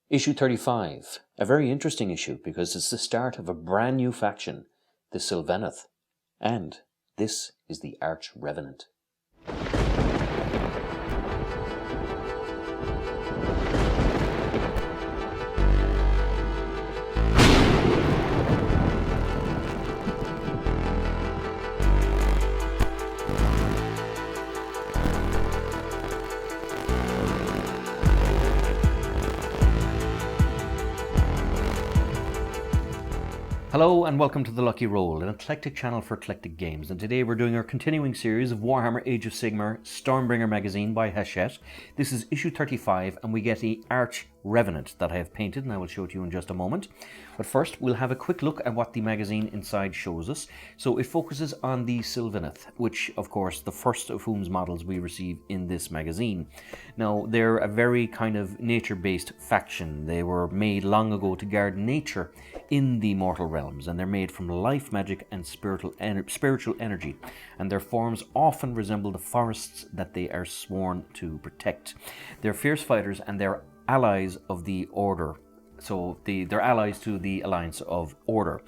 Issue 35, a very interesting issue because it's the start of a brand new faction, the Sylvaneth, and this is the Arch Revenant. Hello and welcome to The Lucky Roll, an eclectic channel for eclectic games, and today we're doing our continuing series of Warhammer Age of Sigmar Stormbringer magazine by Hachette. This is issue 35 and we get the Arch Revenant that I have painted and I will show it to you in just a moment. But first we'll have a quick look at what the magazine inside shows us. So it focuses on the Sylvaneth, which of course the first of whom's models we receive in this magazine. Now they're a very kind of nature-based faction. They were made long ago to guard nature in the mortal realms, and they're made from life magic and spiritual energy, and their forms often resemble the forests that they are sworn to protect. They're fierce fighters and they're allies of the Order. So they're allies to the Alliance of Order.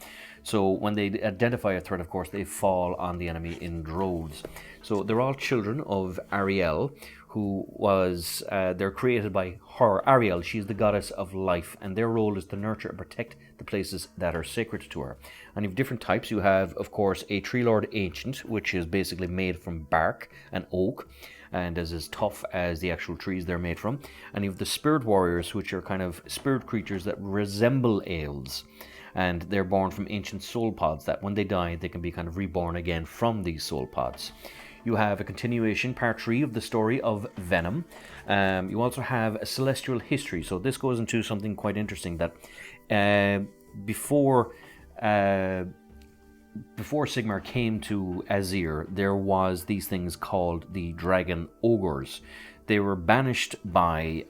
So when they identify a threat, of course, they fall on the enemy in droves. So they're all children of Ariel, who was, they're created by her. Ariel, she's the goddess of life, and their role is to nurture and protect the places that are sacred to her. And you have different types. You have, of course, a Tree Lord Ancient, which is basically made from bark and oak, and is as tough as the actual trees they're made from. And you have the Spirit Warriors, which are kind of spirit creatures that resemble elves. And they're born from ancient soul pods that when they die, they can be kind of reborn again from these soul pods. You have a continuation, part 3 of the story of Venom. You also have a celestial history. So this goes into something quite interesting that before Sigmar came to Azyr, there was these things called the Dragon Ogres. They were banished by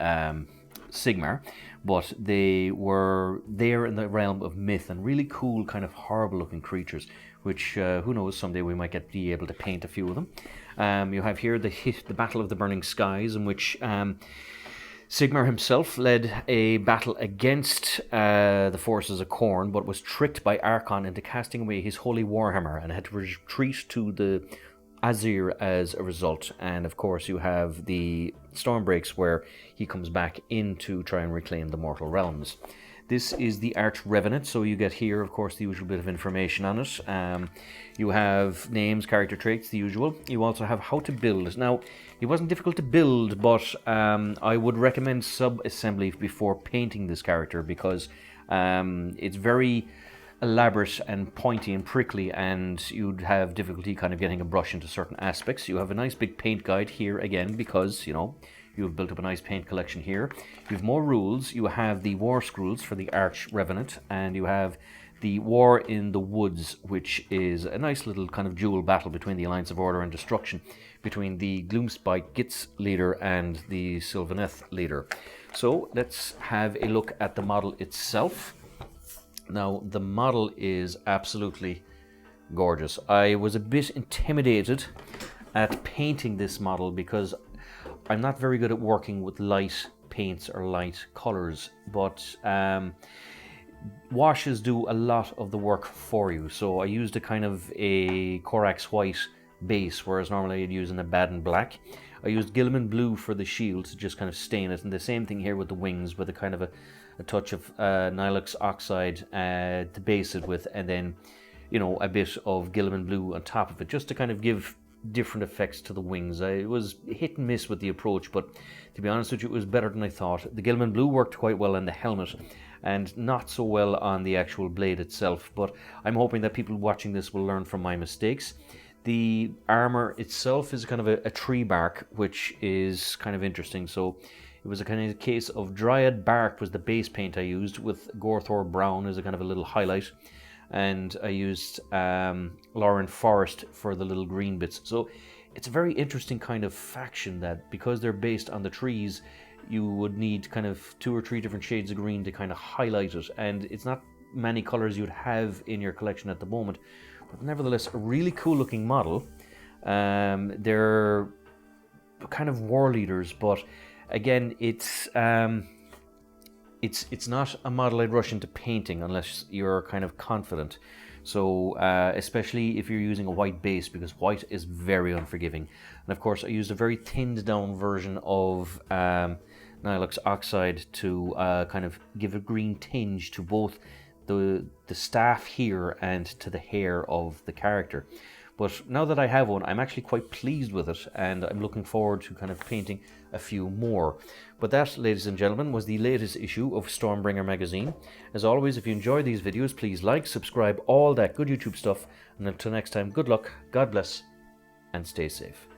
Sigmar, but they were there in the realm of myth and really cool, kind of horrible looking creatures, which who knows, someday we might be able to paint a few of them. You have here the Battle of the Burning Skies, in which Sigmar himself led a battle against the forces of Khorne, but was tricked by Archon into casting away his holy warhammer and had to retreat to the Azyr as a result. And of course you have the Stormbreaks, where he comes back in to try and reclaim the mortal realms. This is the Arch Revenant, so you get here, of course, the usual bit of information on it. You have names, character traits, the usual. You also have how to build. Now, it wasn't difficult to build, but I would recommend sub-assembly before painting this character, because it's very elaborate and pointy and prickly, and you'd have difficulty kind of getting a brush into certain aspects. You have a nice big paint guide here again, because, you know, you've built up a nice paint collection here. You have more rules. You have the War Scrolls for the Arch Revenant, and you have the War in the Woods, which is a nice little kind of dual battle between the Alliance of Order and Destruction, between the Gloomspite Gitz leader and the Sylvaneth leader. So let's have a look at the model itself. Now, the model is absolutely gorgeous. I was a bit intimidated at painting this model because I'm not very good at working with light paints or light colors, but washes do a lot of the work for you. So I used a kind of a Corax white base, whereas normally I'd use an Abaddon black. I used Guilliman blue for the shield to just kind of stain it, and the same thing here with the wings, with a kind of a touch of Nilux oxide to base it with, and then, you know, a bit of Guilliman blue on top of it, just to kind of give different effects to the wings. It was hit and miss with the approach, but to be honest with you, it was better than I thought. The Guilliman blue worked quite well on the helmet, and not so well on the actual blade itself, but I'm hoping that people watching this will learn from my mistakes. The armor itself is kind of a tree bark, which is kind of interesting. So it was a kind of case of Dryad bark was the base paint I used, with Gorthor brown as a kind of a little highlight, and I used Lauren Forest for the little green bits. So it's a very interesting kind of faction that, because they're based on the trees, you would need kind of 2 or 3 different shades of green to kind of highlight it, and it's not many colors you'd have in your collection at the moment, but nevertheless a really cool looking model. They're kind of war leaders, but again, it's it's not a model I'd rush into painting unless you're kind of confident. So especially if you're using a white base, because white is very unforgiving. And of course I used a very thinned down version of Nilux Oxide to kind of give a green tinge to both the staff here and to the hair of the character. But now that I have one, I'm actually quite pleased with it, and I'm looking forward to kind of painting a few more. But that, ladies and gentlemen, was the latest issue of Stormbringer magazine. As always, if you enjoy these videos, please like, subscribe, all that good YouTube stuff. And until next time, good luck, God bless, and stay safe.